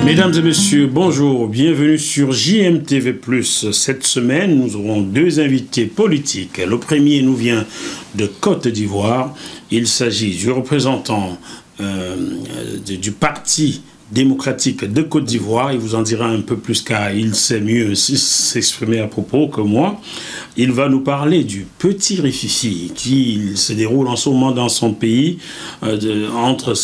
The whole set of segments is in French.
Mesdames et messieurs, bonjour, bienvenue sur JMTV+. Cette semaine, nous aurons deux invités politiques. Le premier nous vient de Côte d'Ivoire. Il s'agit du représentant du Parti démocratique de Côte d'Ivoire. Il vous en dira un peu plus car il sait mieux s'exprimer à propos que moi. Il va nous parler du petit Rififi qui se déroule en ce moment dans son pays entre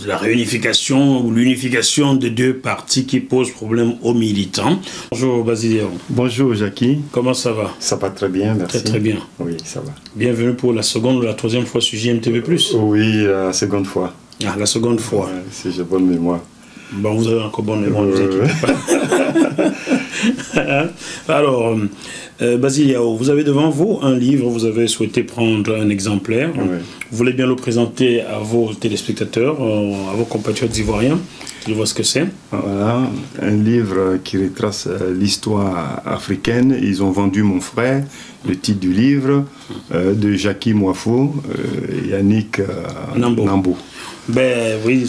la réunification ou l'unification de deux partis qui posent problème aux militants. Bonjour Basilio. Bonjour Jackie. Comment ça va? Ça va très bien, merci. Très bien. Oui, ça va. Bienvenue pour la seconde ou la troisième fois sur JMTV+. Oui, la seconde fois. Ah, la seconde fois. Si j'ai bonne mémoire. Bon, vous avez encore bonne mémoire, ne vous inquiétez pas. Alors, Basiliao, vous avez devant vous un livre, vous avez souhaité prendre un exemplaire. Oui. Vous voulez bien le présenter à vos téléspectateurs, à vos compatriotes ivoiriens, qu'ils voient ce que c'est. Voilà, un livre qui retrace l'histoire africaine. Ils ont vendu mon frère, le titre du livre, de Jackie Moifo, Yannick Nambo. Ben oui,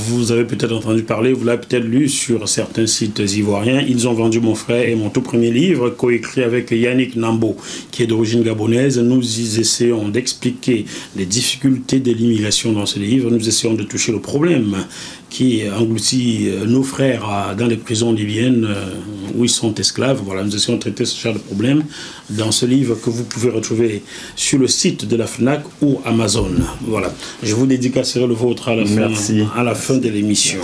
vous avez peut-être entendu parler, vous l'avez peut-être lu sur certains sites ivoiriens. Ils ont vendu mon frère et mon tout premier livre, coécrit avec Yannick Nambo, qui est d'origine gabonaise. Nous essayons d'expliquer les difficultés de l'immigration dans ce livre. Nous essayons de toucher le problème qui engloutit nos frères dans les prisons libyennes où ils sont esclaves. Voilà, nous essayons de traiter ce genre de problème dans ce livre que vous pouvez retrouver sur le site de la FNAC ou Amazon. Voilà, je vous dédicacerai le vôtre à la fin de l'émission.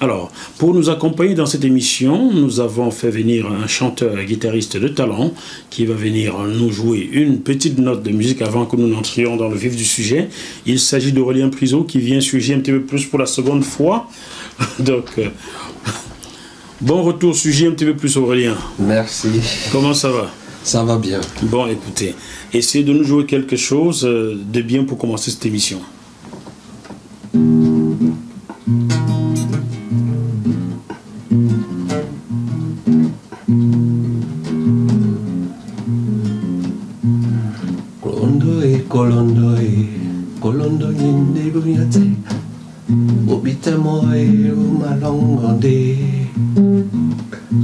Alors, pour nous accompagner dans cette émission, nous avons fait venir un chanteur guitariste de talent qui va venir nous jouer une petite note de musique avant que nous n'entrions dans le vif du sujet. Il s'agit d'Aurélien Priso qui vient sur JMTV+ pour la seconde fois. Donc, bon retour sur JMTV+, Aurélien. Merci. Comment ça va? Ça va bien. Bon, écoutez, essayez de nous jouer quelque chose de bien pour commencer cette émission. Kolondo nyinde buyate obita moe umalongode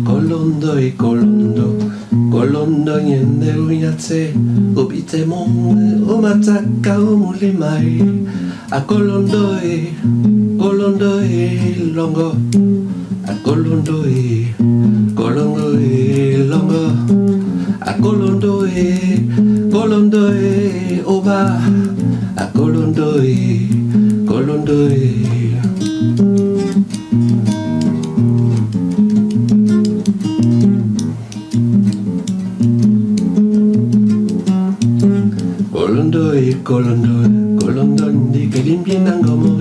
Kolondo nyinde buyate obita moe umataka umulimai Kolondo longo Kolondo longo Kolondo oba Kolondo ndi kelimbi nangomo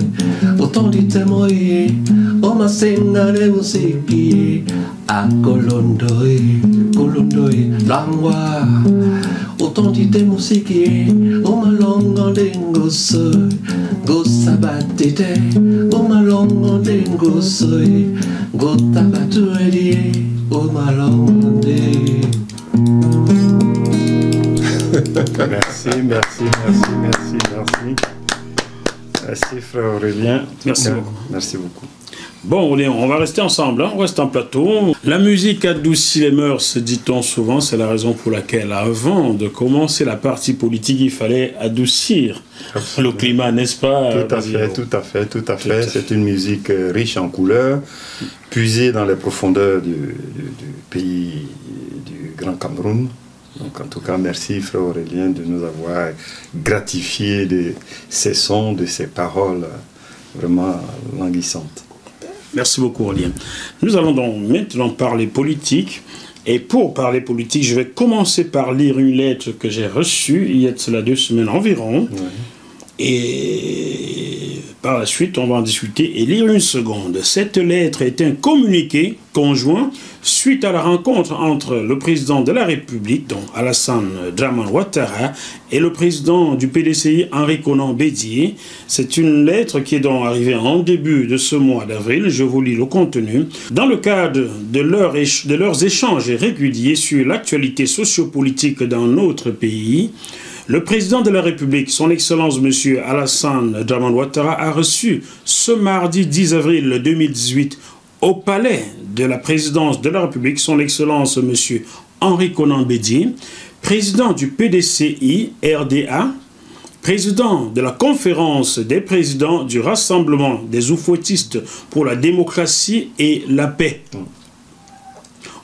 autant dit temoye o masenga de musiki Kolondo langwa autant dit de musiki o malongo de ngoso gosabatete o malongo de ngoso gotabatueli o malongo de Merci. Merci frère Aurélien. Merci beaucoup. Merci beaucoup. Bon, on va rester ensemble, hein? On reste en plateau. La musique adoucit les mœurs, dit-on souvent. C'est la raison pour laquelle, avant de commencer la partie politique, il fallait adoucir le climat, n'est-ce pas? Tout à fait. C'est une musique riche en couleurs, puisée dans les profondeurs du pays du Grand Cameroun. Donc en tout cas, merci frère Aurélien de nous avoir gratifié de ces sons, de ces paroles vraiment languissantes. Merci beaucoup Aurélien. Nous allons donc maintenant parler politique. Et pour parler politique, je vais commencer par lire une lettre que j'ai reçue il y a de cela 2 semaines environ. Oui. Et par la suite, on va en discuter et lire une seconde. Cette lettre est un communiqué conjoint suite à la rencontre entre le président de la République, donc Alassane Dramane Ouattara, et le président du PDCI, Henri Konan Bédié. C'est une lettre qui est donc arrivée en début de ce mois d'avril. Je vous lis le contenu. Dans le cadre de leurs échanges réguliers sur l'actualité sociopolitique dans notre pays, le président de la République, son Excellence M. Alassane Dramane Ouattara, a reçu ce mardi 10 avril 2018 au palais de la présidence de la République, son Excellence M. Henri Konan Bédié, président du PDCI RDA, président de la conférence des présidents du Rassemblement des oufouettistes pour la démocratie et la paix.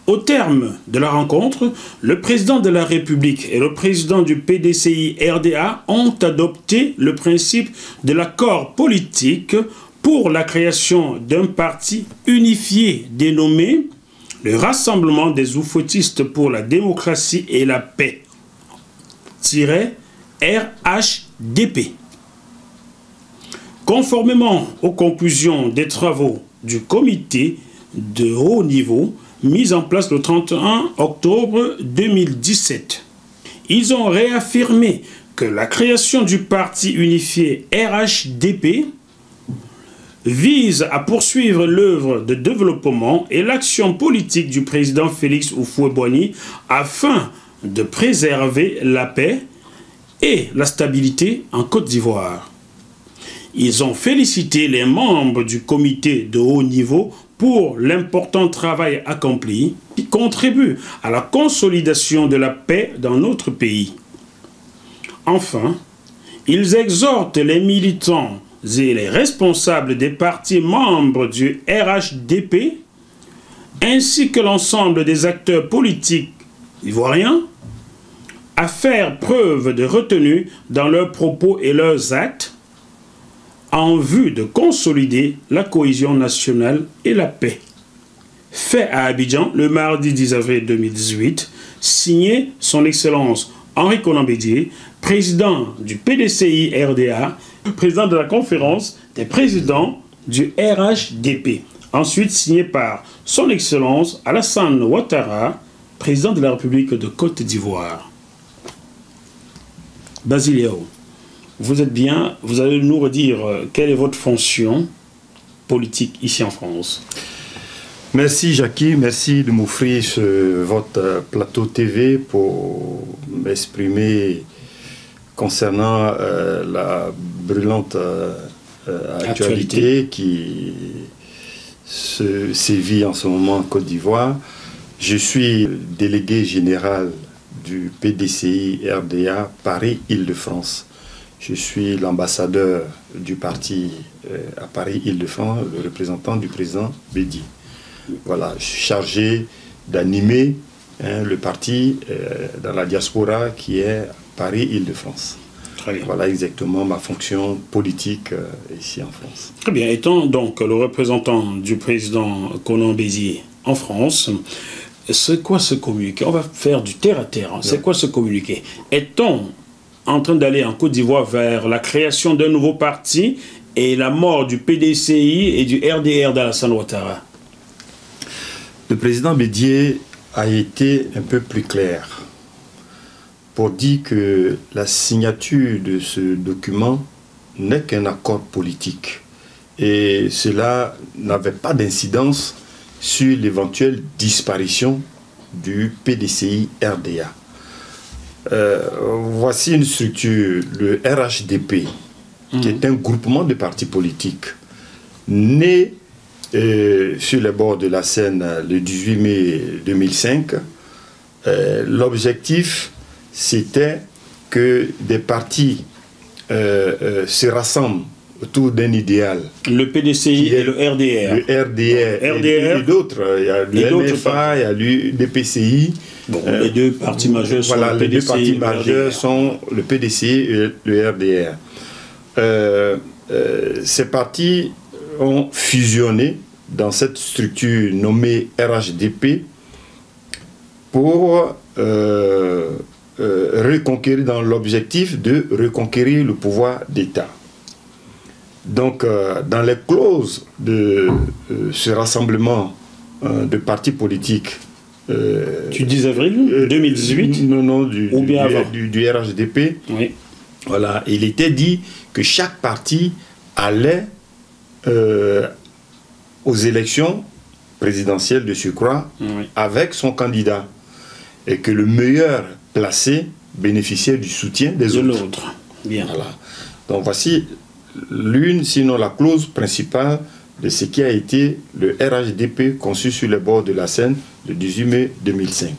Au terme de la rencontre, le président de la République et le président du PDCI RDA ont adopté le principe de l'accord politique pour la création d'un parti unifié dénommé le Rassemblement des oufouettistes pour la démocratie et la paix, RHDP. Conformément aux conclusions des travaux du comité de haut niveau mis en place le 31 octobre 2017, ils ont réaffirmé que la création du parti unifié RHDP vise à poursuivre l'œuvre de développement et l'action politique du président Félix Houphouët-Boigny afin de préserver la paix et la stabilité en Côte d'Ivoire. Ils ont félicité les membres du comité de haut niveau pour l'important travail accompli qui contribue à la consolidation de la paix dans notre pays. Enfin, ils exhortent les militants et les responsables des partis membres du RHDP ainsi que l'ensemble des acteurs politiques ivoiriens à faire preuve de retenue dans leurs propos et leurs actes en vue de consolider la cohésion nationale et la paix. Fait à Abidjan le mardi 10 avril 2018, signé son Excellence Henri Konan Bédié, président du PDCI RDA, président de la conférence des présidents du RHDP. Ensuite signé par son Excellence Alassane Ouattara, président de la République de Côte d'Ivoire. Basilio, vous êtes bien, vous allez nous redire quelle est votre fonction politique ici en France. Merci Jackie, merci de m'offrir votre plateau TV pour m'exprimer concernant la brûlante actualité qui se sévit en ce moment en Côte d'Ivoire. Je suis délégué général du PDCI RDA Paris-Île-de-France. Je suis l'ambassadeur du parti à Paris-Île-de-France, le représentant du président Bédié. Voilà, je suis chargé d'animer le parti dans la diaspora qui est Paris-Île-de-France. Très bien. Voilà exactement ma fonction politique ici en France. Très bien. Étant donc le représentant du président Konan Bédié en France, c'est quoi ce communiqué? On va faire du terre à terre. Hein. C'est quoi ce communiqué? Est-on en train d'aller en Côte d'Ivoire vers la création d'un nouveau parti et la mort du PDCI et du RDR d'Alassane Ouattara? Le président Bédié a été un peu plus clair pour dire que la signature de ce document n'est qu'un accord politique et cela n'avait pas d'incidence sur l'éventuelle disparition du PDCI RDA. Voici une structure, le RHDP, qui est un groupement de partis politiques né sur les bords de la Seine le 18 mai 2005. L'objectif, c'était que des partis se rassemblent autour d'un idéal. Le PDCI et le RDR. Le RDR et d'autres. Il y a le MFA, il y a le DPCI. Bon, les deux partis majeurs sont voilà, le PDCI les deux partis majeurs sont le PDCI et le RDR. Ces partis ont fusionné dans cette structure nommée RHDP pour reconquérir, dans l'objectif de reconquérir le pouvoir d'État. Donc, dans les clauses de ce rassemblement de partis politiques, tu dis avril 2018 non, ou bien avant du RHDP, oui. Voilà, il était dit que chaque parti allait aux élections présidentielles de surcroît avec son candidat et que le meilleur placé bénéficiait du soutien des autres. Bien. Voilà. Donc voici l'une, sinon la clause principale de ce qui a été le RHDP conçu sur les bords de la Seine le 18 mai 2005.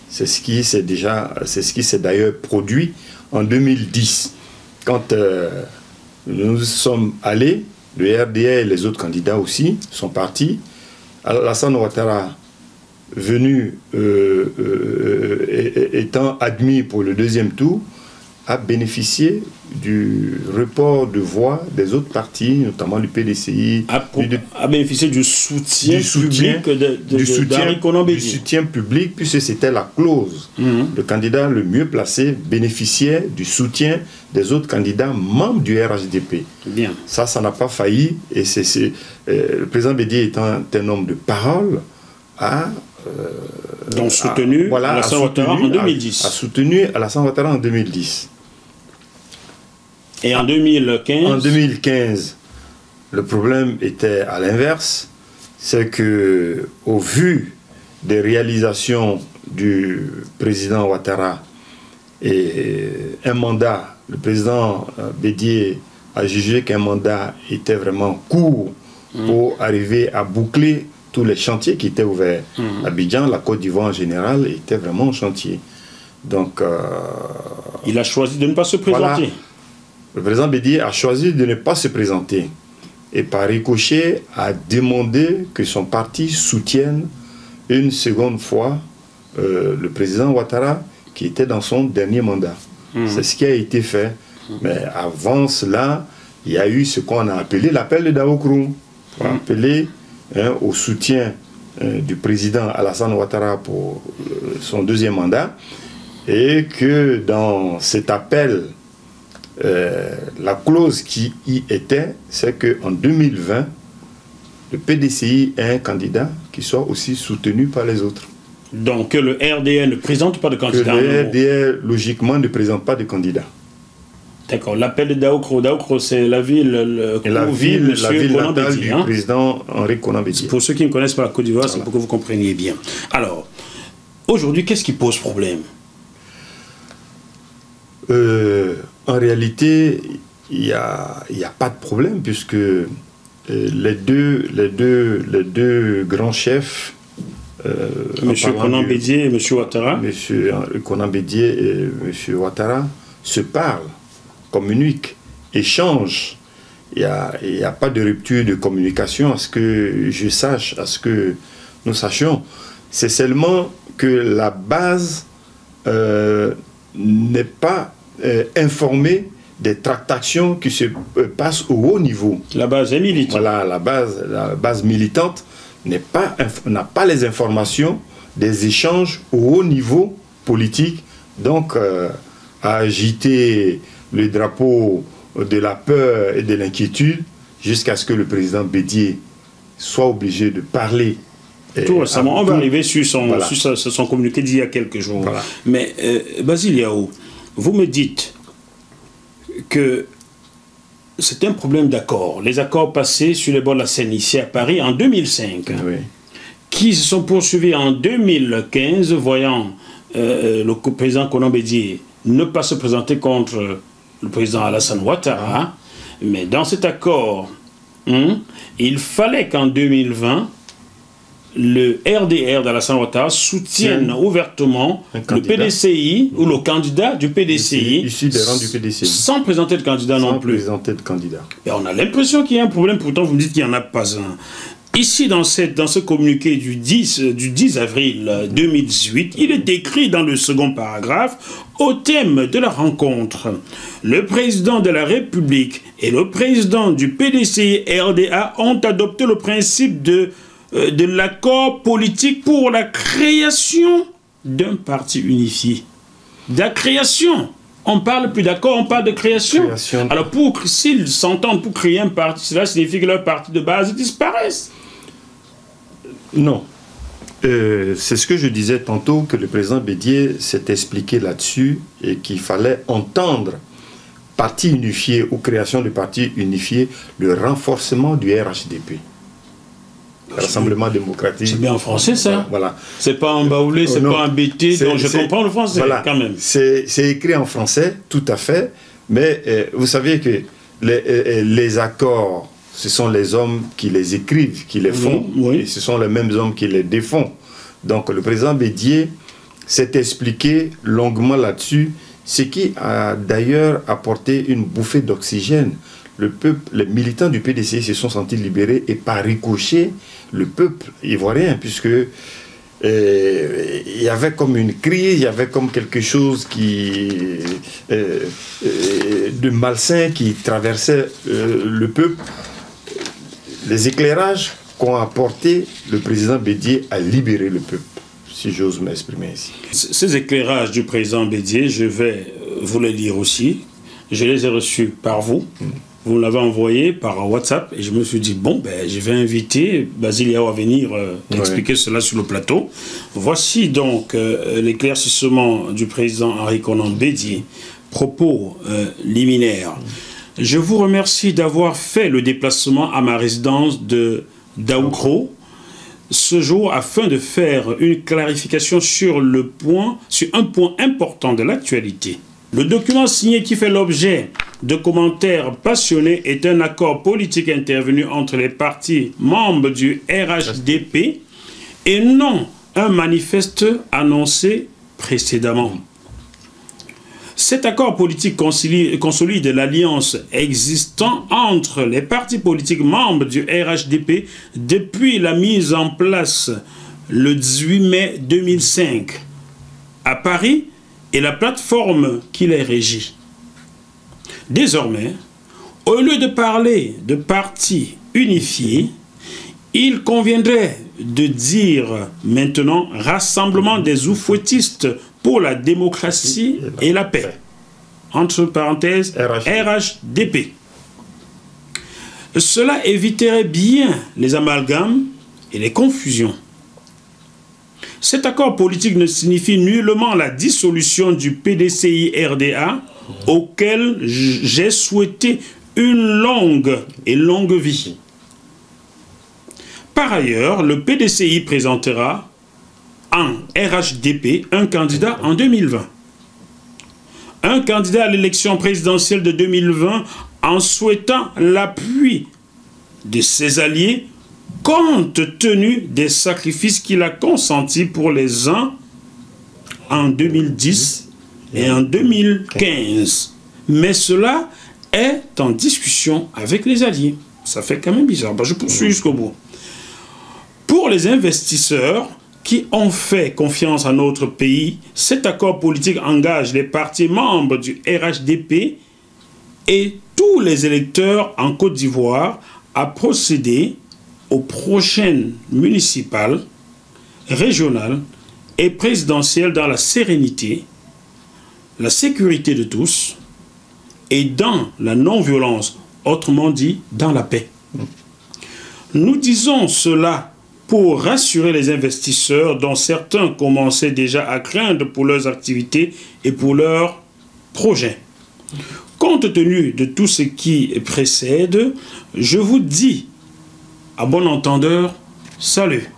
C'est ce qui s'est d'ailleurs produit en 2010. Quand nous sommes allés, le RDR et les autres candidats aussi sont partis. Alassane Ouattara, venu étant admis pour le deuxième tour, a bénéficié du report de voix des autres partis, notamment du PDCI. A bénéficié du soutien public d'Henri Konan Bédié. Du soutien public, puisque c'était la clause. Le candidat le mieux placé bénéficiait du soutien des autres candidats membres du RHDP. Bien. Ça n'a pas failli. Et le président Bédié étant un homme de parole, donc soutenu Alassane Ouattara en 2010. A soutenu Alassane Ouattara en 2010. Et en 2015 En 2015, le problème était à l'inverse. C'est que, au vu des réalisations du président Ouattara et un mandat, le président Bédié a jugé qu'un mandat était vraiment court pour arriver à boucler tous les chantiers qui étaient ouverts. Abidjan, la Côte d'Ivoire en général, était vraiment en chantier. Donc, il a choisi de ne pas se présenter. Voilà. Le président Bédié a choisi de ne pas se présenter. Et par ricochet, a demandé que son parti soutienne une seconde fois le président Ouattara, qui était dans son dernier mandat. C'est ce qui a été fait. Mais avant cela, il y a eu ce qu'on a appelé l'appel de Daokrou, pour appeler au soutien du président Alassane Ouattara pour son deuxième mandat, et que dans cet appel, la clause qui y était, c'est qu'en 2020, le PDCI ait un candidat qui soit aussi soutenu par les autres. Donc que le RDR ne présente pas de candidat. Que le RDR, logiquement, ne présente pas de candidat. D'accord. L'appel de Daokrou. Daokrou, c'est la ville, la ville natale du président Henri Konan Bédié. Pour ceux qui ne connaissent pas la Côte d'Ivoire, c'est pour que vous compreniez bien. Alors, aujourd'hui, qu'est-ce qui pose problème? En réalité, il n'y a pas de problème, puisque les deux grands chefs, M. Konan Bédié et M. Ouattara, M. Konan Bédié et M. Ouattara se parlent, communiquent, échangent. Il n'y a pas de rupture de communication, à ce que je sache, à ce que nous sachions. C'est seulement que la base n'est pas informée des tractations qui se passent au haut niveau. La base est militante. Voilà, la base militante n'a pas les informations des échanges au haut niveau politique, donc à agiter le drapeau de la peur et de l'inquiétude jusqu'à ce que le président Bédié soit obligé de parler. Tout récemment, on va arriver sur son communiqué d'il y a quelques jours. Voilà. Mais Basile Yao, vous me dites que c'est un problème d'accord. Les accords passés sur les bords de la Seine ici à Paris en 2005, oui, qui se sont poursuivis en 2015, voyant le président Konan Bédié ne pas se présenter contre le président Alassane Ouattara. Mais dans cet accord, il fallait qu'en 2020, le RDR d'Alassane Ouattara soutienne ouvertement le PDCI ou le candidat du PDCI, issu des rangs du PDCI, sans présenter de candidat non plus. Présenter de candidat. Et on a l'impression qu'il y a un problème, pourtant vous me dites qu'il n'y en a pas un. Ici, dans ce communiqué du 10 avril 2018, il est écrit dans le second paragraphe, au thème de la rencontre, le président de la République et le président du PDCI RDA ont adopté le principe de l'accord politique pour la création d'un parti unifié. De la création. On parle plus d'accord, on parle de création. Alors, s'ils s'entendent pour créer un parti, cela signifie que leur parti de base disparaisse. Non. C'est ce que je disais tantôt, que le président Bédié s'est expliqué là-dessus et qu'il fallait entendre parti unifié ou création de parti unifié, le renforcement du RHDP. Rassemblement démocratique. C'est bien en français, ça. Voilà. C'est pas en baoulé, c'est pas en BT, donc je comprends le français, voilà, quand même. C'est écrit en français, tout à fait, mais vous savez que les accords ce sont les hommes qui les écrivent, qui les font, et ce sont les mêmes hommes qui les défont. Donc le président Bédié s'est expliqué longuement là-dessus, ce qui a d'ailleurs apporté une bouffée d'oxygène. Le peuple, les militants du PDCI se sont sentis libérés, et par ricochet, le peuple ivoirien, puisque il y avait comme une crise, il y avait comme quelque chose de malsain qui traversait le peuple. Les éclairages qu'ont apporté le président Bédié à libérer le peuple, si j'ose m'exprimer ici. Ces éclairages du président Bédié, je vais vous les lire aussi. Je les ai reçus par vous. Vous l'avez envoyé par WhatsApp et je me suis dit, bon, ben, je vais inviter Basile Yao à venir expliquer cela sur le plateau. Voici donc l'éclaircissement du président Henri Konan Bédié. Propos liminaires. Je vous remercie d'avoir fait le déplacement à ma résidence de Daoukro ce jour afin de faire une clarification sur un point important de l'actualité. Le document signé qui fait l'objet de commentaires passionnés est un accord politique intervenu entre les partis membres du RHDP et non un manifeste annoncé précédemment. Cet accord politique consolide l'alliance existant entre les partis politiques membres du RHDP depuis la mise en place le 18 mai 2005 à Paris et la plateforme qui les régit. Désormais, au lieu de parler de partis unifiés, il conviendrait de dire maintenant Rassemblement des oufouettistes pour la démocratie et la paix. Entre parenthèses, RHDP. Cela éviterait bien les amalgames et les confusions. Cet accord politique ne signifie nullement la dissolution du PDCI-RDA auquel j'ai souhaité une longue vie. Par ailleurs, le PDCI présentera en RHDP un candidat en 2020. Un candidat à l'élection présidentielle de 2020 en souhaitant l'appui de ses alliés compte tenu des sacrifices qu'il a consentis pour les uns en 2010 et en 2015. Mais cela est en discussion avec les alliés. Ça fait quand même bizarre. Je poursuis jusqu'au bout. Pour les investisseurs qui ont fait confiance à notre pays, cet accord politique engage les partis membres du RHDP et tous les électeurs en Côte d'Ivoire à procéder aux prochaines municipales, régionales et présidentielles dans la sérénité, la sécurité de tous et dans la non-violence, autrement dit, dans la paix. Nous disons cela pour rassurer les investisseurs dont certains commençaient déjà à craindre pour leurs activités et pour leurs projets. Compte tenu de tout ce qui précède, je vous dis, à bon entendeur, salut.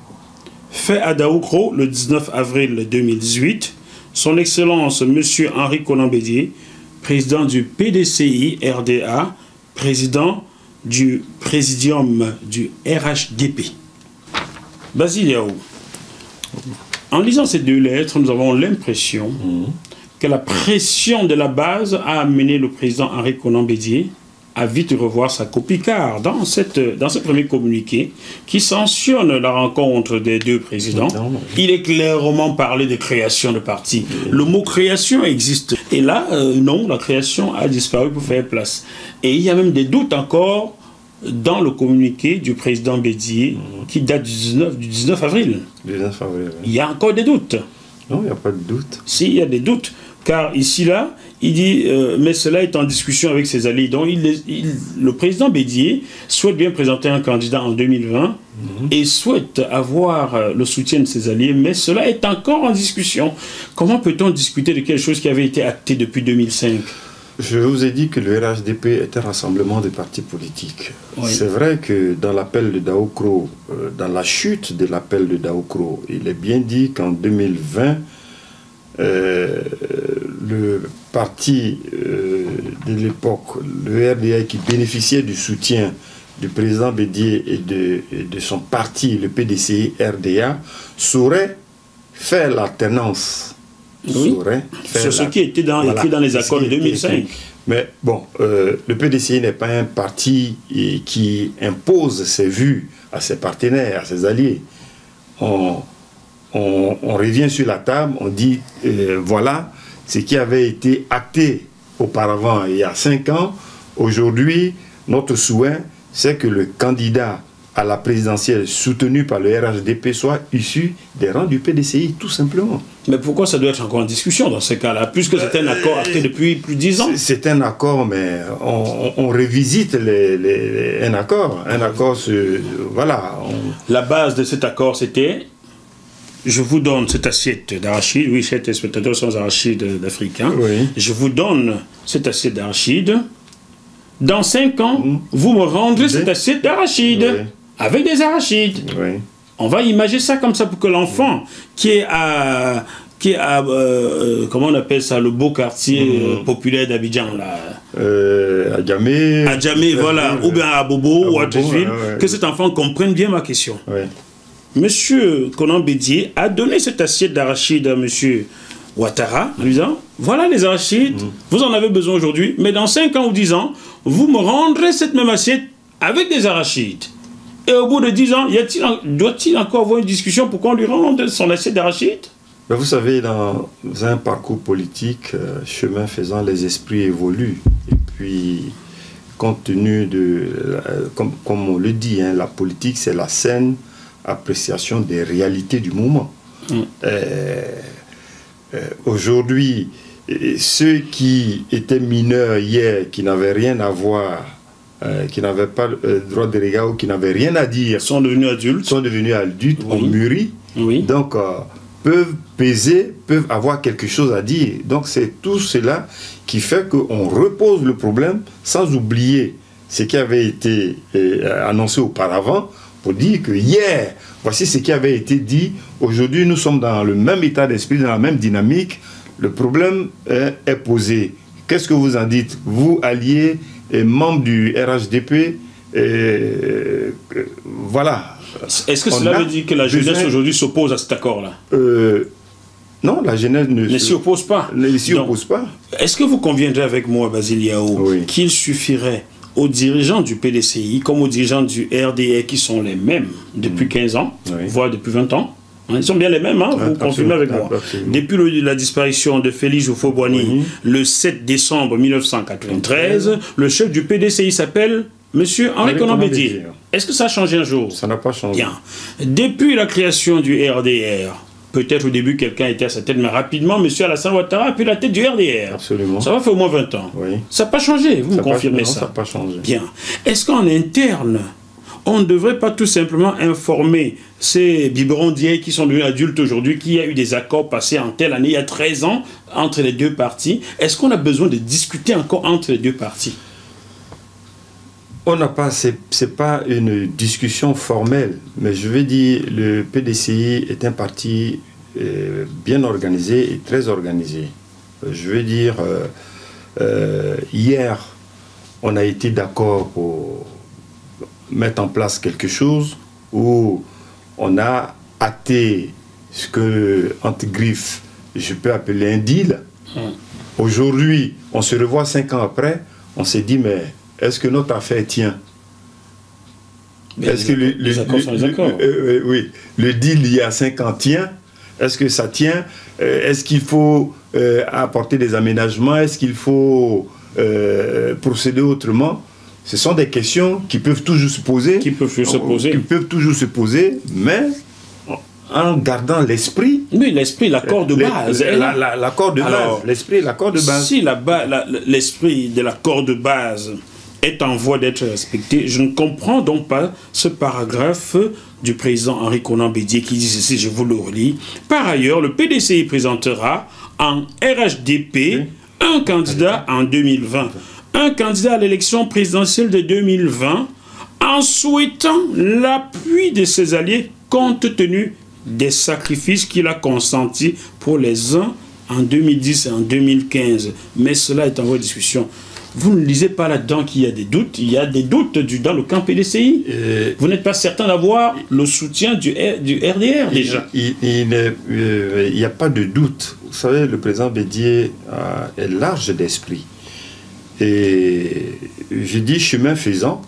Fait à Daoukro le 19 avril 2018, son Excellence M. Henri Konan Bédié, président du PDCI RDA, président du Présidium du RHDP. Basile Yao, en lisant ces deux lettres, nous avons l'impression que la pression de la base a amené le président Henri Konan Bédié à vite revoir sa copie, car dans ce premier communiqué qui sanctionne la rencontre des deux présidents, il est clairement parlé de création de parti. Le mot création existe. Et là, non, la création a disparu pour faire place. Et il y a même des doutes encore dans le communiqué du président Bédié qui date du 19 avril. 19 avril, oui. Il y a encore des doutes. Non, il n'y a pas de doute. Si, il y a des doutes. Car ici, là, il dit, mais cela est en discussion avec ses alliés. Donc, le président Bédié souhaite bien présenter un candidat en 2020 et souhaite avoir le soutien de ses alliés, mais cela est encore en discussion. Comment peut-on discuter de quelque chose qui avait été acté depuis 2005 ? Je vous ai dit que le RHDP est un rassemblement de partis politiques. Oui. C'est vrai que dans l'appel de Daoukro, dans la chute de l'appel de Daoukro, il est bien dit qu'en 2020, le parti de l'époque, le RDA, qui bénéficiait du soutien du président Bédié et de son parti, le PDCI-RDA, saurait faire l'alternance. Oui, c'est ce qui était écrit dans les accords de 2005. Mais bon, le PDCI n'est pas un parti qui impose ses vues à ses partenaires, à ses alliés. On revient sur la table, on dit, voilà ce qui avait été acté auparavant, il y a 5 ans. Aujourd'hui, notre souhait, c'est que le candidat à la présidentielle soutenu par le RHDP soit issu des rangs du PDCI, tout simplement. Mais pourquoi ça doit être encore en discussion dans ce cas-là, puisque c'est un accord acté depuis plus de 10 ans? C'est un accord, mais on revisite un accord. Un accord, voilà. La base de cet accord, c'était: je vous donne cette assiette d'arachides, oui, chers téléspectateurs, sont arachides d'Africains. Oui. Je vous donne cette assiette d'arachides. Dans 5 ans, vous me rendrez cette assiette d'arachides. Oui. Avec des arachides. Oui. On va imaginer ça comme ça pour que l'enfant qui est à comment on appelle ça, le beau quartier populaire d'Abidjan, là. À Djamé, voilà, ou bien à Bobo, ou à Tréville, que cet enfant comprenne bien ma question. Oui. Monsieur Konan Bédié a donné cette assiette d'arachides à monsieur Ouattara, en lui disant, voilà les arachides, vous en avez besoin aujourd'hui, mais dans 5 ans ou 10 ans, vous me rendrez cette même assiette avec des arachides. Et au bout de 10 ans, doit-il encore avoir une discussion pour qu'on lui rende son assiette d'arachides? Vous savez, dans un parcours politique, chemin faisant, les esprits évoluent. Et puis, compte tenu de, comme on le dit, hein, la politique, c'est la saine appréciation des réalités du moment. Aujourd'hui, ceux qui étaient mineurs hier, qui n'avaient rien à voir, qui n'avaient pas le droit de regard ou qui n'avaient rien à dire, sont devenus adultes, oui. Ont mûri, oui. Donc peuvent peser, peuvent avoir quelque chose à dire. Donc c'est tout cela qui fait qu'on repose le problème sans oublier ce qui avait été annoncé auparavant, pour dire que hier, voici ce qui avait été dit. Aujourd'hui, nous sommes dans le même état d'esprit, dans la même dynamique. Le problème est posé. Qu'est-ce que vous en dites, vous, alliés et membres du RHDP, voilà. Est-ce que cela veut dire que la jeunesse aujourd'hui s'oppose à cet accord-là? Non, la jeunesse ne s'y oppose pas. Ne s'y oppose pas. Est-ce que vous conviendrez avec moi, Basile Yao, oui, qu'il suffirait aux dirigeants du PDCI comme aux dirigeants du RDA qui sont les mêmes depuis 15 ans, oui, voire depuis 20 ans, ils sont bien les mêmes, hein, vous confirmez avec moi. Absolument. Depuis la disparition de Félix Houphouët-Boigny, le 7 décembre 1993, le chef du PDCI s'appelle M. Henri Konan Bédié. Est-ce que ça a changé un jour? Ça n'a pas changé. Bien. Depuis la création du RDR, peut-être au début quelqu'un était à sa tête, mais rapidement, M. Alassane Ouattara a pris la tête du RDR. Absolument. Ça va faire au moins 20 ans. Oui. Ça n'a pas changé, vous me confirmez ça? Ça n'a pas changé. Bien. Est-ce qu'en interne, on ne devrait pas tout simplement informer ces biberons d'hier qui sont devenus adultes aujourd'hui, qu'il y a eu des accords passés en telle année, il y a 13 ans, entre les deux parties? Est-ce qu'on a besoin de discuter encore entre les deux parties? On n'a pas, c'est pas une discussion formelle, mais je veux dire, le PDCI est un parti bien organisé et très organisé. Je veux dire, hier, on a été d'accord pour mettre en place quelque chose où on a acté ce que, entre griffes, je peux appeler un deal. Aujourd'hui, on se revoit 5 ans après, on s'est dit, mais est-ce que notre affaire tient? Est-ce que les accords sont les accords. Oui, le deal il y a 5 ans tient? Est-ce que ça tient? Est-ce qu'il faut apporter des aménagements? Est-ce qu'il faut procéder autrement? Ce sont des questions qui peuvent toujours se poser. Qui peuvent toujours se poser, mais en gardant l'esprit. Oui, l'esprit, l'accord de base. L'accord de base. L'esprit, l'accord de base. Si l'esprit de l'accord de base est en voie d'être respecté, je ne comprends donc pas ce paragraphe du président Henri Konan Bédié qui dit ceci, je vous le relis. Par ailleurs, le PDCI présentera en RHDP un candidat en 2020. Un candidat à l'élection présidentielle de 2020 en souhaitant l'appui de ses alliés compte tenu des sacrifices qu'il a consentis pour les uns en 2010 et en 2015. Mais cela est en voie de discussion. vous ne lisez pas là-dedans qu'il y a des doutes. Il y a des doutes dans le camp PDCI. Vous n'êtes pas certain d'avoir le soutien du RDR déjà. Il n'y a pas de doute. Vous savez, le président Bédié est large d'esprit. Et je dis chemin faisant,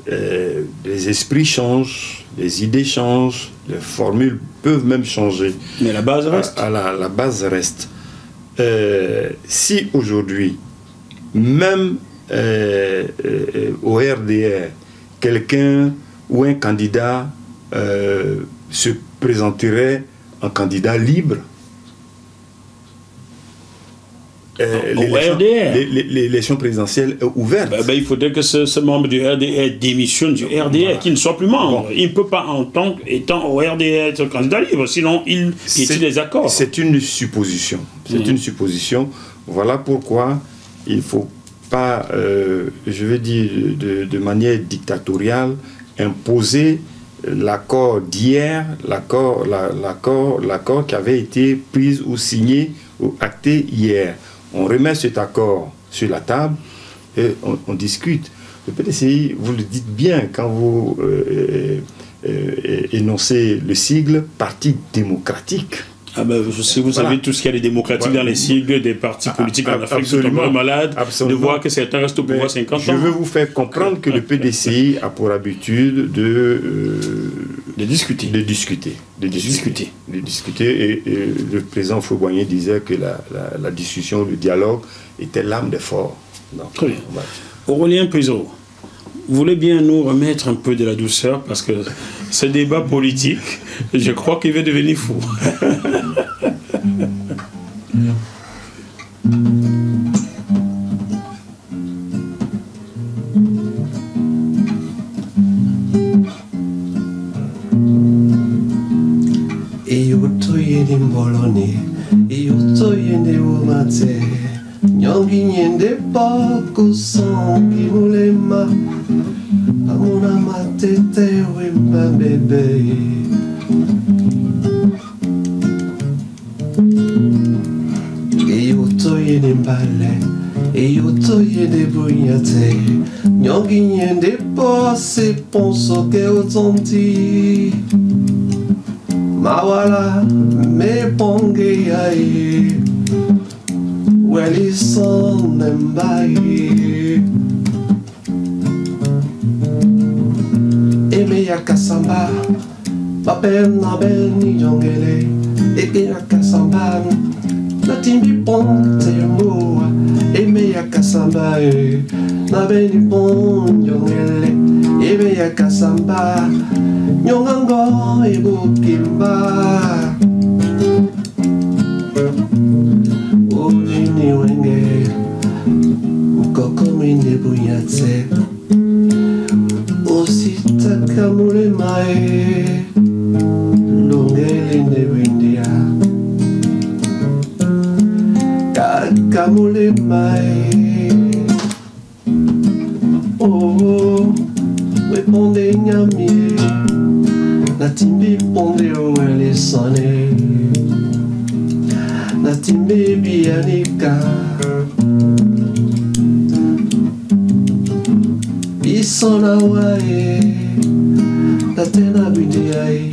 les esprits changent, les idées changent, les formules peuvent même changer. Mais la base reste. La base reste. Si aujourd'hui, même au RDR, quelqu'un ou un candidat se présenterait en candidat libre, l'élection présidentielle est ouverte. Il faudrait que ce membre du RDR démissionne du RDR, qu'il ne soit plus membre. Il ne peut pas, en tant qu'étant au RDR, être candidat libre, sinon il piétine les accords. C'est une supposition. C'est une supposition. Voilà pourquoi il ne faut pas, je veux dire, de manière dictatoriale, imposer l'accord d'hier, l'accord qui avait été pris ou signé ou acté hier. On remet cet accord sur la table et on discute. Le PDCI, vous le dites bien quand vous énoncez le sigle Parti démocratique. Je sais, vous savez tout ce qu'il y a de démocratique dans les sigles des partis politiques en Afrique. C'est un peu malade de voir que certains restent au pouvoir 50 ans. Je veux vous faire comprendre que le PDCI a pour habitude de discuter. Et le président Fouboigné disait que la discussion, le dialogue était l'âme des forts. Très bien. Aurélien Puiseau, vous voulez bien nous remettre un peu de la douceur parce que ce débat politique, je crois qu'il va devenir fou. Nyongi nyende poko songi mulema Amuna matete wemba bebe Eyoto yende mbale Eyoto yende bunyate Nyongi nyende po se ponso ke otonti Mawala me ponge yae Welison Mbaye Eme ya kasamba Babel na beni jongele Eme ya kasamba Natimbi ponte moa Eme ya kasamba Na beni pon jongele Eme ya kasamba Nyongango ebukimba Wenge Kokomine buyatse Osita kamule mae Longele ne windia Kakamule mae Oh Weponde nyamie Natimbi ponde oele sane Natimbe bianika Bisona wae Natena bindiae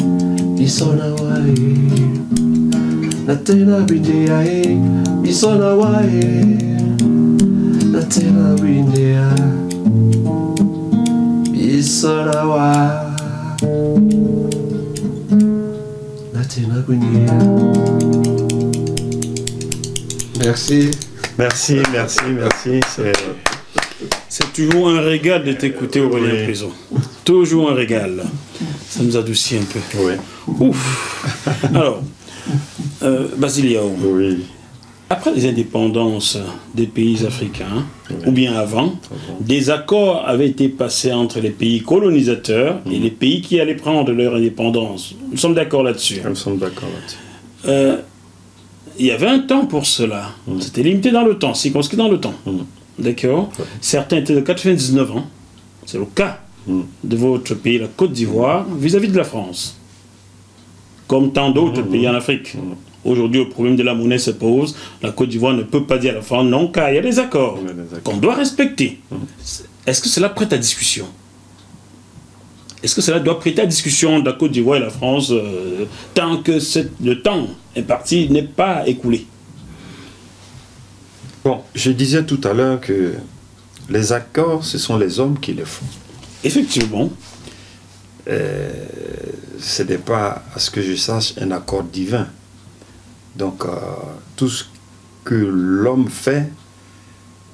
Bisona wae Natena bindiae Bisona wae Natena bindia Bisona wae Natena bindia. Merci. Merci. C'est toujours un régal de t'écouter, Aurélien Puiseau. Toujours un régal. Ça nous adoucit un peu. Oui. Ouf. Alors, Basiliao. Oui. Après les indépendances des pays africains, ou bien avant, des accords avaient été passés entre les pays colonisateurs et les pays qui allaient prendre leur indépendance. Nous sommes d'accord là-dessus. Nous sommes d'accord là-dessus. Il y avait un temps pour cela. C'était limité dans le temps, circonscrit dans le temps. D'accord. Certains étaient de 99 ans. C'est le cas de votre pays, la Côte d'Ivoire, vis-à-vis de la France. Comme tant d'autres pays en Afrique. Aujourd'hui, le problème de la monnaie se pose. La Côte d'Ivoire ne peut pas dire à la France non, car il y a des accords qu'on doit respecter. Est-ce que cela prête à discussion? Est-ce que cela doit prêter à discussion de la Côte d'Ivoire et la France tant que le temps imparti n'est pas écoulé? Bon, je disais tout à l'heure que les accords, ce sont les hommes qui les font. Effectivement. Ce n'est pas, à ce que je sache, un accord divin. Donc, tout ce que l'homme fait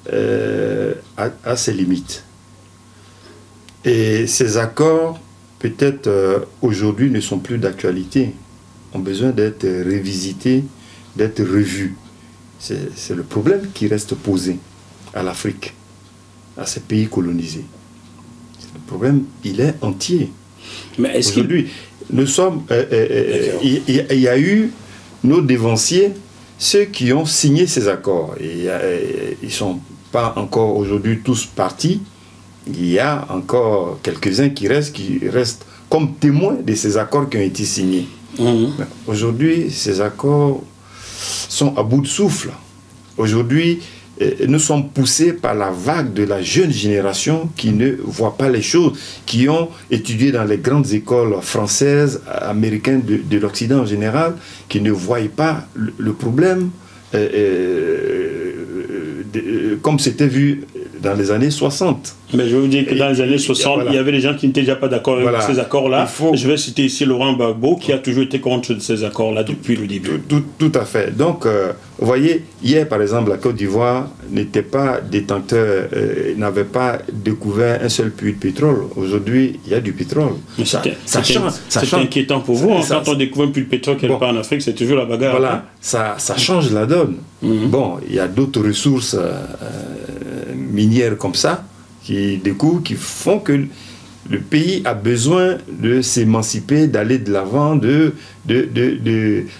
a ses limites. Et ces accords, peut-être aujourd'hui, ne sont plus d'actualité. Ont besoin d'être révisités, d'être revus. C'est le problème qui reste posé à l'Afrique, à ces pays colonisés. Le problème, il est entier. Mais est-ce aujourd'hui, nous sommes... il y a eu nos dévanciers, ceux qui ont signé ces accords. Et, ils ne sont pas encore aujourd'hui tous partis. Il y a encore quelques-uns qui restent comme témoins de ces accords qui ont été signés. Aujourd'hui, ces accords sont à bout de souffle. Aujourd'hui, nous sommes poussés par la vague de la jeune génération qui ne voit pas les choses, qui ont étudié dans les grandes écoles françaises, américaines, de l'Occident en général, qui ne voient pas le problème comme c'était vu dans les années 60. Mais je veux vous dire que dans les années 60, voilà, il y avait des gens qui n'étaient déjà pas d'accord avec ces accords-là. Je vais citer ici Laurent Gbagbo, qui a toujours été contre ces accords-là depuis le début. Tout à fait. Donc, vous voyez, hier, par exemple, la Côte d'Ivoire n'était pas détenteur, n'avait pas découvert un seul puits de pétrole. Aujourd'hui, il y a du pétrole. Mais ça change. C'est inquiétant pour vous. Quand on découvre un puits de pétrole quelque part en Afrique, c'est toujours la bagarre. Voilà, ça change la donne. Bon, il y a d'autres ressources minières comme ça, qui découvrent, qui font que le pays a besoin de s'émanciper, d'aller de l'avant, de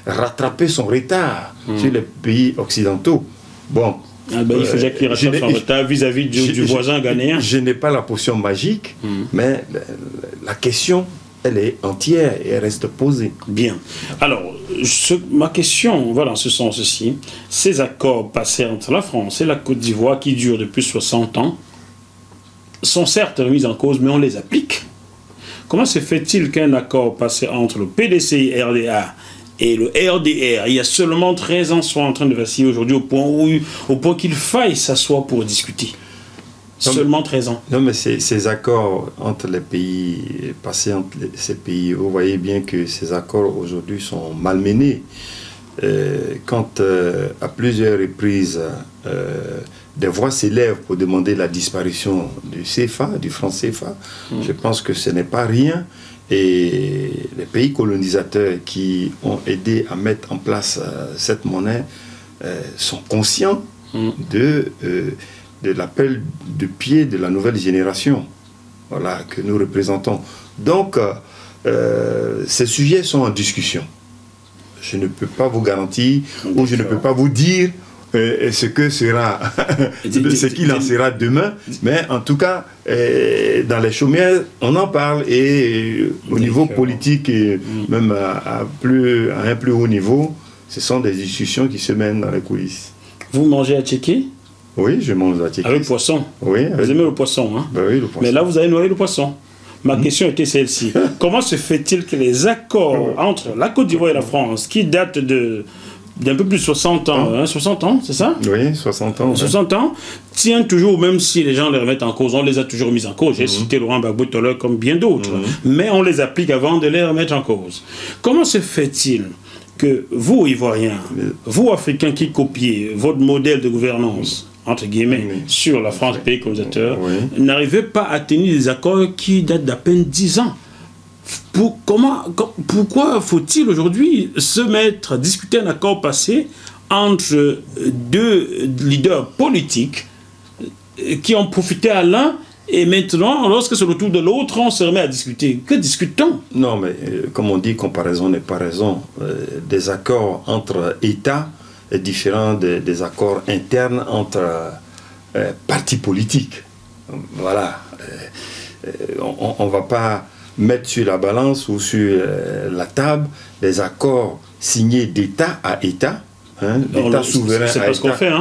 rattraper son retard sur les pays occidentaux. Bon. Il faut qu'il rattrape son retard vis-à-vis du voisin ghanéen. Je n'ai pas la potion magique, mais la question, elle est entière et elle reste posée. Bien. Alors, ma question va dans ce sens-ci. Ces accords passés entre la France et la Côte d'Ivoire, qui durent depuis 60 ans, sont certes remis en cause, mais on les applique. Comment se fait-il qu'un accord passé entre le PDCI-RDA et le RDR, il y a seulement 13 ans, soit en train de vaciller aujourd'hui au point qu'il faille s'asseoir pour discuter? Seulement 13 ans. Non, mais ces accords entre les pays, passés entre ces pays, vous voyez bien que ces accords aujourd'hui sont malmenés. Quand à plusieurs reprises des voix s'élèvent pour demander la disparition du CFA, du franc CFA, je pense que ce n'est pas rien. Et les pays colonisateurs qui ont aidé à mettre en place cette monnaie sont conscients de l'appel de pied de la nouvelle génération, voilà, que nous représentons. Donc, ces sujets sont en discussion. Je ne peux pas vous garantir, ou je ne peux pas vous dire ce que sera, ce qu'il en sera demain, mais en tout cas, dans les chaumières, on en parle, et au niveau politique, et même à un plus haut niveau, ce sont des discussions qui se mènent dans les coulisses. Vous mangez à Tchéké? Oui, je mange à Tchéké. Avec poisson? Oui. Vous aimez le poisson, hein? Ben oui, le poisson. Mais là, vous avez noyé le poisson. Ma question était celle-ci. Comment se fait-il que les accords entre la Côte d'Ivoire et la France, qui datent d'un peu plus de 60 ans, 60 ans, c'est ça? Oui, 60 ans. 60 ans, tiennent toujours, même si les gens les remettent en cause, on les a toujours mis en cause. J'ai cité Laurent Gbagbo tout à l'heure comme bien d'autres, mais on les applique avant de les remettre en cause. Comment se fait-il que vous, Ivoiriens, vous, Africains qui copiez votre modèle de gouvernance, entre guillemets, sur la France, pays colonisateur, n'arrivez pas à tenir des accords qui datent d'à peine 10 ans? Pourquoi faut-il aujourd'hui se mettre à discuter un accord passé entre deux leaders politiques qui ont profité à l'un, et maintenant, lorsque c'est le tour de l'autre, on se remet à discuter? Que discute-t-on? Non, mais comme on dit, comparaison n'est pas raison. Des accords entre États est différent des accords internes entre partis politiques. Voilà. On ne va pas mettre sur la balance ou sur la table des accords signer d'État à État, hein, d'État souverain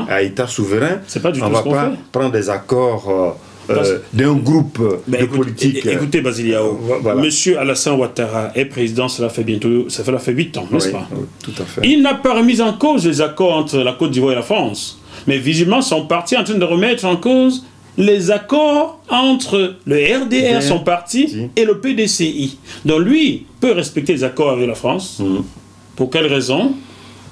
à État souverain. C'est pas du tout on ne va pas prendre des accords d'un groupe de politique. Écoutez, Basiliao, voilà. Monsieur Alassane Ouattara est président, ça fait 8 ans, n'est-ce pas? Oui, tout à fait. Il n'a pas remis en cause les accords entre la Côte d'Ivoire et la France. Mais visiblement, son parti est en train de remettre en cause les accords entre le RDR, son parti, et le PDCI. Donc lui peut respecter les accords avec la France. Pour quelle raison?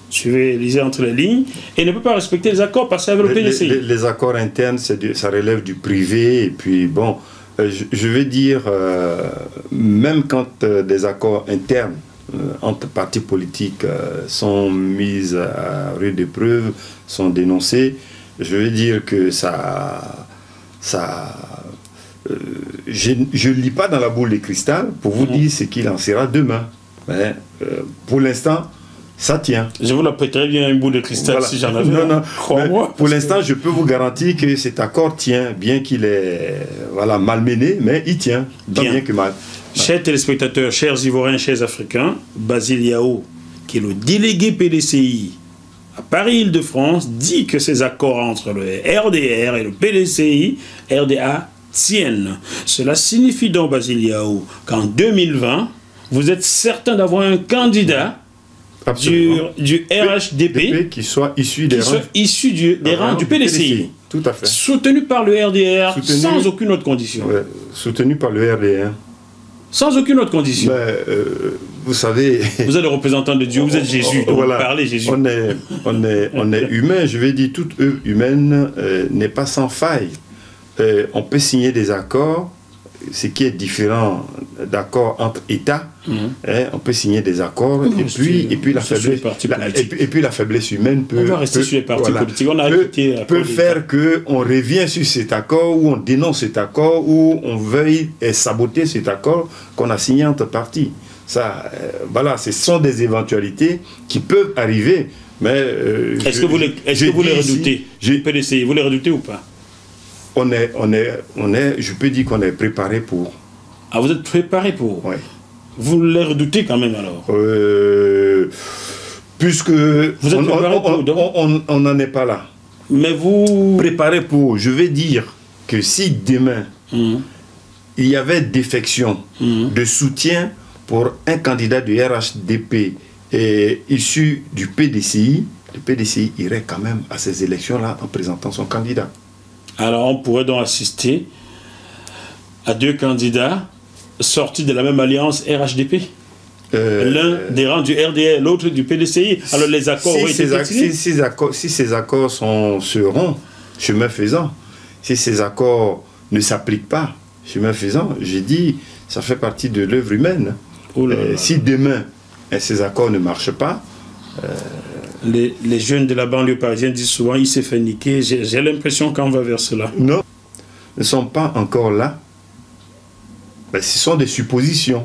Suivez, lisez entre les lignes. Et ne peut pas respecter les accords passés avec le PDCI. Les accords internes, ça relève du privé. Et puis bon, je vais dire, même quand des accords internes entre partis politiques sont mis à rude épreuve, sont dénoncés, je vais dire que je ne lis pas dans la boule de cristal pour vous dire ce qu'il en sera demain. Mais pour l'instant, ça tient. Je vous la prêterai bien une boule de cristal si j'en avais. Non, crois-moi. Pour l'instant, je peux vous garantir que cet accord tient, bien qu'il est malmené, mais il tient, tant bien que mal. Chers téléspectateurs, chers Ivoiriens, chers Africains, Basiliao, qui est le délégué PDCI à Paris-Île-de-France, dit que ces accords entre le RDR et le PDCI, RDA, tiennent. Cela signifie donc, Basiliao, qu'en 2020, vous êtes certain d'avoir un candidat du RHDP qui soit issu des rangs du PDCI. Tout à fait. Soutenu par le RDR sans aucune autre condition. Ouais, soutenu par le RDR. Sans aucune autre condition. Vous savez... Vous êtes le représentant de Dieu, vous êtes Jésus, donc voilà, vous parlez Jésus. On est humain, je vais dire, toute œuvre humaine n'est pas sans faille. On peut signer des accords, ce qui est différent d'accords entre États. On peut signer des accords, et puis la faiblesse humaine peut... On va rester sur les partis politiques. On a peut faire qu'on revient sur cet accord, ou on dénonce cet accord, ou on veuille saboter cet accord qu'on a signé entre partis. Ça, voilà, ce sont des éventualités qui peuvent arriver, mais... Est-ce que vous les redoutez? Vous les redoutez ou pas? Je peux dire qu'on est préparé pour. Ah, vous êtes préparé pour? Oui. Vous les redoutez quand même alors? Puisque vous êtes préparé on n'en est pas là. Mais vous... Préparé pour, je vais dire que si demain, il y avait défection de soutien pour un candidat du RHDP issu du PDCI, le PDCI irait quand même à ces élections-là en présentant son candidat. Alors on pourrait donc assister à deux candidats sortis de la même alliance RHDP. L'un des rangs du RDR, l'autre du PDCI. Alors les accords auraient été signés. Si ces accords seront chemin faisant, si ces accords ne s'appliquent pas chemin faisant, j'ai dit, ça fait partie de l'œuvre humaine. Si demain ces accords ne marchent pas, les jeunes de la banlieue parisienne disent souvent il s'est fait niquer. J'ai l'impression qu'on va vers cela. Non, ne sont pas encore là. Ben, ce sont des suppositions.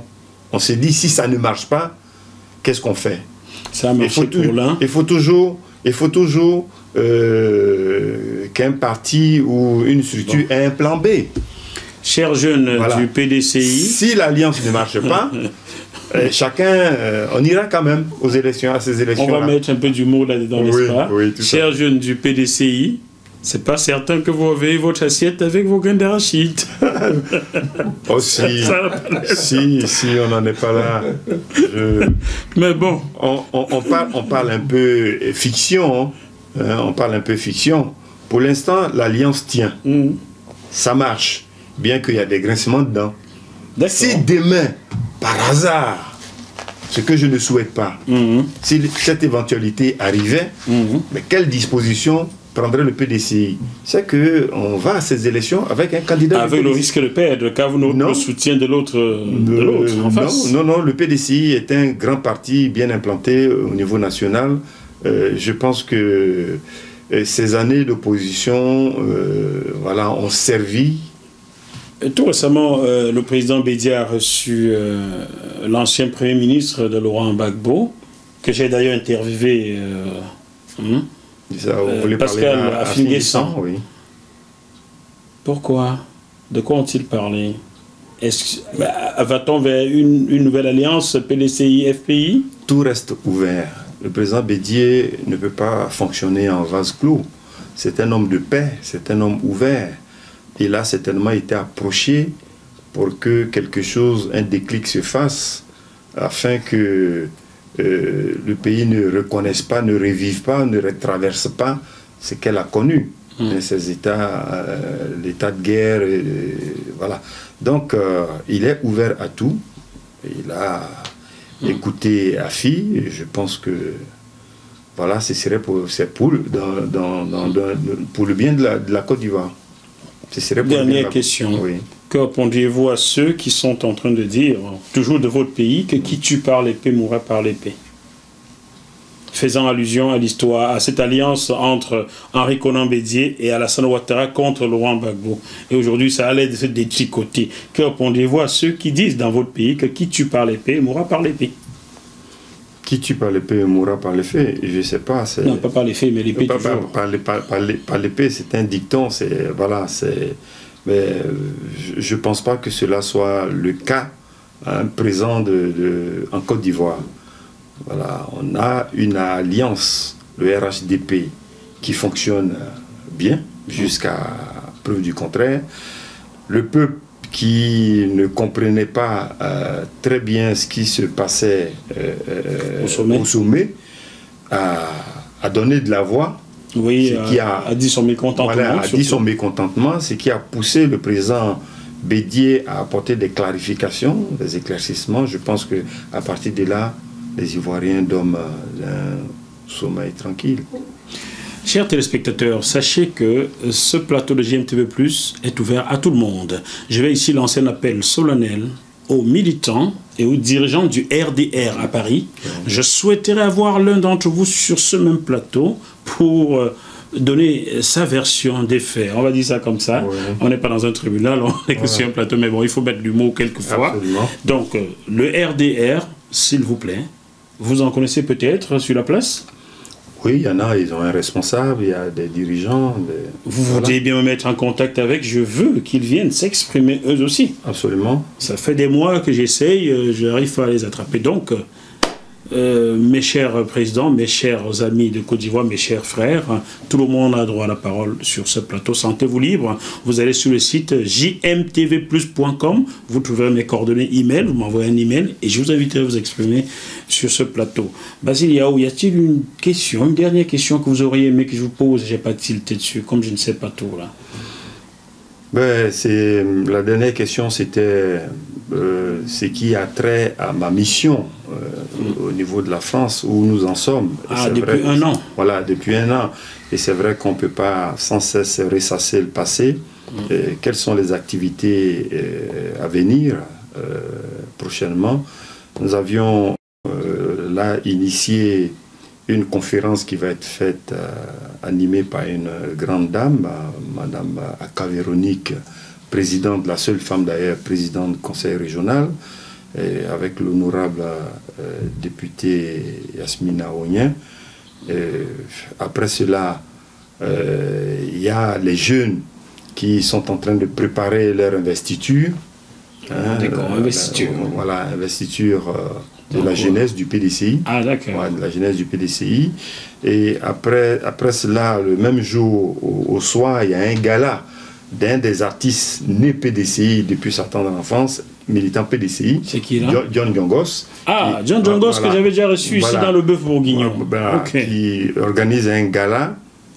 On s'est dit si ça ne marche pas, qu'est-ce qu'on fait? Ça a marché pour l'un. Il faut toujours qu'un parti ou une structure ait un plan B. Chers jeunes du PDCI, si l'alliance ne marche pas, chacun, on ira quand même aux élections, à ces élections. On va mettre un peu d'humour là-dedans, n'est-ce pas? Oui, chers jeunes du PDCI, c'est pas certain que vous avez votre assiette avec vos grains d'arachide. Si on n'en est pas là. Mais bon. On parle un peu fiction. On parle un peu fiction. Pour l'instant, l'alliance tient. Ça marche. Bien qu'il y a des grincements dedans. Si demain, par hasard, ce que je ne souhaite pas, si cette éventualité arrivait, mais quelle disposition prendrait le PDCI? C'est qu'on va à ces élections avec un candidat. Avec le risque de perdre, car vous n'avez pas le soutien de l'autre en face. Non, le PDCI est un grand parti bien implanté au niveau national. Je pense que ces années d'opposition ont servi. Tout récemment, le président Bédia a reçu l'ancien Premier ministre de Laurent Gbagbo, que j'ai d'ailleurs interviewé, Pascal Affinguessan. Oui. Pourquoi? De quoi ont-ils parlé? Va-t-on vers une nouvelle alliance PDCI-FPI? tout reste ouvert. Le président Bédié ne peut pas fonctionner en vase clos. C'est un homme de paix, c'est un homme ouvert. Il a certainement été approché pour que quelque chose, un déclic se fasse, afin que le pays ne reconnaisse pas, ne revive pas, ne retraverse pas ce qu'elle a connu. Ces états, l'état de guerre, voilà. Donc, il est ouvert à tout. Il a écouté Afi, et je pense que voilà, ce serait pour le bien de la Côte d'Ivoire. Dernière question. Oui. Que répondiez-vous à ceux qui sont en train de dire, toujours de votre pays, que qui tue par l'épée mourra par l'épée? Faisant allusion à l'histoire, à cette alliance entre Henri Konan Bédié et Alassane Ouattara contre Laurent Gbagbo. Et aujourd'hui, ça allait de se détricoter. Que répondez-vous à ceux qui disent dans votre pays que qui tue par l'épée mourra par l'épée? Qui tue par l'épée mourra par l'épée? Je ne sais pas. Non, pas par l'épée, mais l'épée toujours. Par l'épée, c'est un dicton. Voilà, mais je ne pense pas que cela soit le cas présent en Côte d'Ivoire. Voilà, on a une alliance, le RHDP, qui fonctionne bien, jusqu'à preuve du contraire. Le peuple qui ne comprenait pas très bien ce qui se passait au sommet a donné de la voix. Oui, a dit son mécontentement. Voilà, a dit son mécontentement, ce qui a poussé le président Bédié à apporter des clarifications, des éclaircissements. Je pense qu'à partir de là, les Ivoiriens dorment un sommeil tranquille. Chers téléspectateurs, sachez que ce plateau de GMTV+ est ouvert à tout le monde. Je vais ici lancer un appel solennel aux militants et aux dirigeants du RDR à Paris. Je souhaiterais avoir l'un d'entre vous sur ce même plateau pour donner sa version des faits. On va dire ça comme ça. Oui. On n'est pas dans un tribunal, on est que sur un plateau, mais bon, il faut mettre du mot quelquefois. Absolument. Donc, le RDR, s'il vous plaît, vous en connaissez peut-être sur la place? Oui, il y en a, ils ont un responsable, il y a des dirigeants. Vous voudriez bien me mettre en contact avec, je veux qu'ils viennent s'exprimer eux aussi. Absolument. Ça fait des mois que j'essaye, j'arrive pas à les attraper. Donc, mes chers présidents, mes chers amis de Côte d'Ivoire, mes chers frères, tout le monde a droit à la parole sur ce plateau. Sentez-vous libre. Vous allez sur le site jmtvplus.com, vous trouverez mes coordonnées email, vous m'envoyez un email et je vous inviterai à vous exprimer sur ce plateau. Basile Yaou, y a-t-il une question, une dernière question que vous auriez aimé que je vous pose? J'ai pas tilté dessus, comme je ne sais pas tout là. Ben, la dernière question, c'était ce qui a trait à ma mission au niveau de la France, où nous en sommes. Depuis un an. Voilà, depuis un an. Et c'est vrai qu'on ne peut pas sans cesse ressasser le passé. Quelles sont les activités à venir prochainement? Nous avions là initié une conférence qui va être faite, animée par une grande dame, Madame Aka Véronique, présidente, la seule femme d'ailleurs, présidente du conseil régional, et avec l'honorable député Yasmina Onyen. Après cela, il y a les jeunes qui sont en train de préparer leur investiture. D'accord, investiture. Voilà, investiture de la jeunesse du PDCI. Ah, d'accord. Ouais, de la jeunesse du PDCI. Et après cela, le même jour, au soir, il y a un gala d'un des artistes nés PDCI depuis sa tendre enfance, militant PDCI. C'est qui là? John Djongos. Ah, John Djongos, voilà, que j'avais déjà reçu ici dans le Bœuf Bourguignon. Okay. Qui organise un gala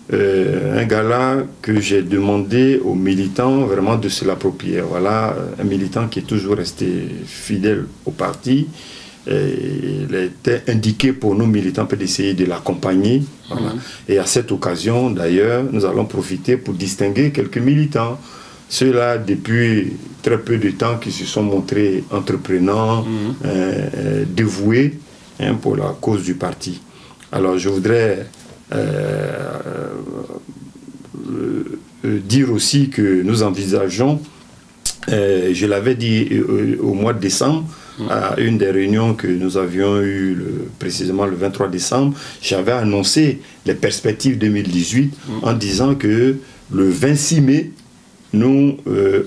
que j'ai demandé aux militants vraiment de se l'approprier. Voilà, un militant qui est toujours resté fidèle au parti. Il était indiqué pour nous militants PDCI de l'accompagner. Voilà. Et à cette occasion, d'ailleurs, nous allons profiter pour distinguer quelques militants. Ceux-là, depuis très peu de temps, qui se sont montrés entreprenants, dévoués pour la cause du parti. Alors, je voudrais dire aussi que nous envisageons, je l'avais dit au mois de décembre, à une des réunions que nous avions eues précisément le 23 décembre, j'avais annoncé les perspectives 2018 en disant que le 26 mai, nous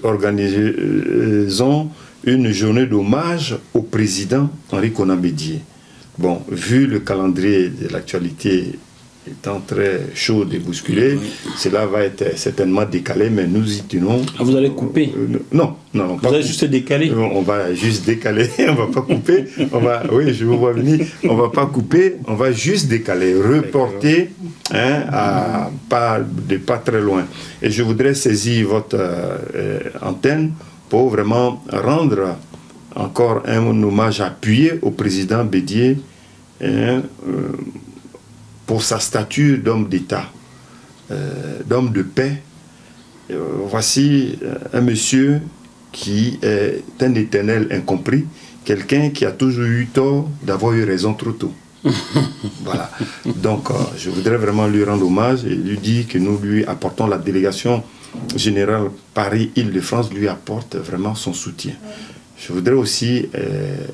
organisons une journée d'hommage au président Henri Konan Bédié. Bon, vu le calendrier de l'actualité étant très chaud et bousculé, cela va être certainement décalé, mais nous y tenons. Ah, vous allez couper? Non, vous allez juste décaler? On va juste décaler, on va pas couper. Oui, je vous vois venir. On va pas couper, on va juste décaler, reporter à pas très loin. Et je voudrais saisir votre antenne pour vraiment rendre encore un hommage appuyé au président Bédié pour sa stature d'homme d'État, d'homme de paix. Voici un monsieur qui est un éternel incompris, quelqu'un qui a toujours eu tort d'avoir eu raison trop tôt. Voilà. Donc, je voudrais vraiment lui rendre hommage et lui dire que nous lui apportons, la délégation générale Paris-Île-de-France lui apporte vraiment son soutien. Je voudrais aussi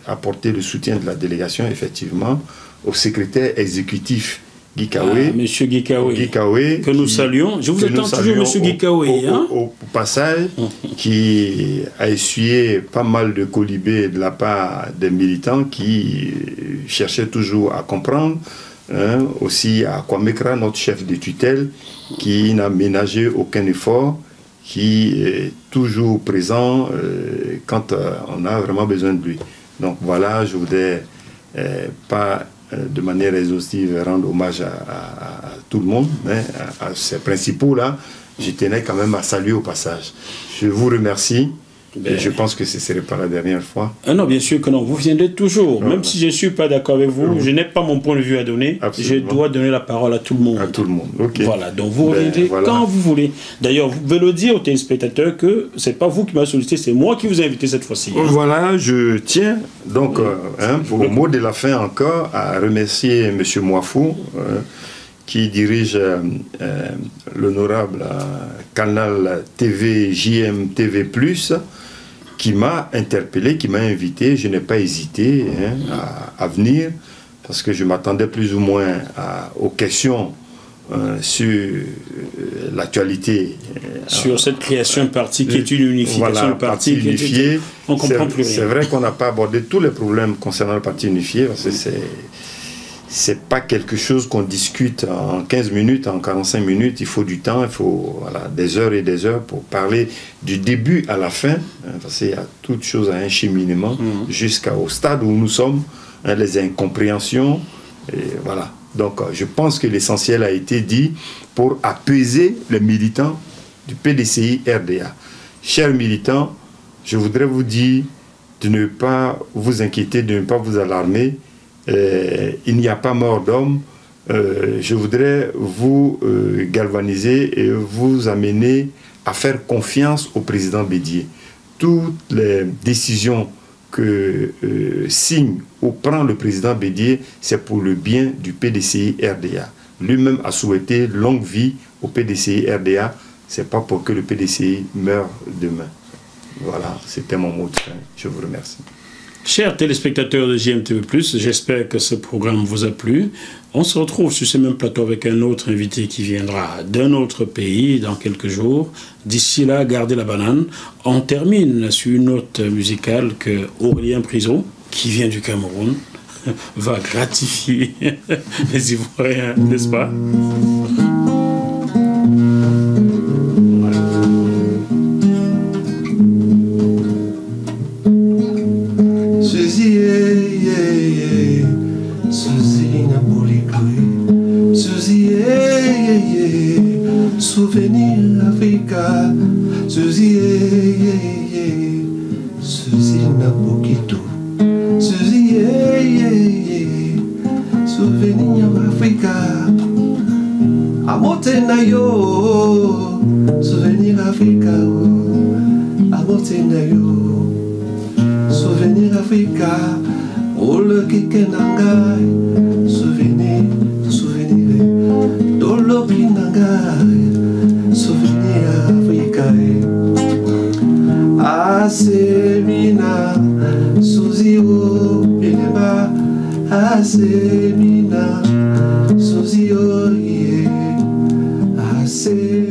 apporter le soutien de la délégation, effectivement, au secrétaire exécutif Guy Kawé, Monsieur Guy Kawé, que nous saluons. Je vous attends toujours, Monsieur Guy Kawé. Au passage, qui a essuyé pas mal de colibés de la part des militants qui cherchaient toujours à comprendre. Aussi à Kwamekra, notre chef de tutelle, qui n'a ménagé aucun effort, qui est toujours présent quand on a vraiment besoin de lui. Donc voilà, je voudrais pas de manière exhaustive rendre hommage à tout le monde, mais à ces principaux-là, je tenais quand même à saluer au passage. Je vous remercie. Et je pense que ce ne serait pas la dernière fois. Ah non, bien sûr que non. Vous viendrez toujours. Même si je ne suis pas d'accord avec vous, je n'ai pas mon point de vue à donner. Absolument. Je dois donner la parole à tout le monde. À tout le monde, ok. Voilà, donc vous reviendrez quand vous voulez. D'ailleurs, vous pouvez le dire aux téléspectateurs que ce n'est pas vous qui m'avez sollicité, c'est moi qui vous ai invité cette fois-ci. Voilà, je tiens donc, pour le mot de la fin encore, à remercier M. Moifou, qui dirige l'honorable canal TV JM TV+, qui m'a interpellé, qui m'a invité. Je n'ai pas hésité à venir, parce que je m'attendais plus ou moins aux questions sur l'actualité. Sur cette création de parti qui est une unification de parti unifié. On comprend plus rien. C'est vrai qu'on n'a pas abordé tous les problèmes concernant le parti unifié, parce que c'est pas quelque chose qu'on discute en 15 minutes, en 45 minutes. Il faut du temps, il faut des heures et des heures pour parler du début à la fin. Parce qu'il y a toute chose à un cheminement jusqu'au stade où nous sommes, les incompréhensions. Et voilà. Donc je pense que l'essentiel a été dit pour apaiser les militants du PDCI RDA. Chers militants, je voudrais vous dire de ne pas vous inquiéter, de ne pas vous alarmer. Il n'y a pas mort d'homme. Je voudrais vous galvaniser et vous amener à faire confiance au président Bédié. Toutes les décisions que signe ou prend le président Bédié, c'est pour le bien du PDCI RDA. Lui-même a souhaité longue vie au PDCI RDA. C'est pas pour que le PDCI meure demain. Voilà, c'était mon mot de fin. Je vous remercie. Chers téléspectateurs de JMTV+, j'espère que ce programme vous a plu. On se retrouve sur ce même plateau avec un autre invité qui viendra d'un autre pays dans quelques jours. D'ici là, gardez la banane. On termine sur une note musicale que Aurélien Priso, qui vient du Cameroun, va gratifier les Ivoiriens, n'est-ce pas? Souvenir Africa, Suzy, Suzy Napokito, Suzy, Souvenir Africa, Amotenayo, Souvenir Africa, Amotenayo, Souvenir Africa, Ole Kikenangai, Souvenir, Souvenir, Dolo Kinangai. Souvenir africain, Asemina, Suzio, Beneba, Asemina, Suzio, Asemina.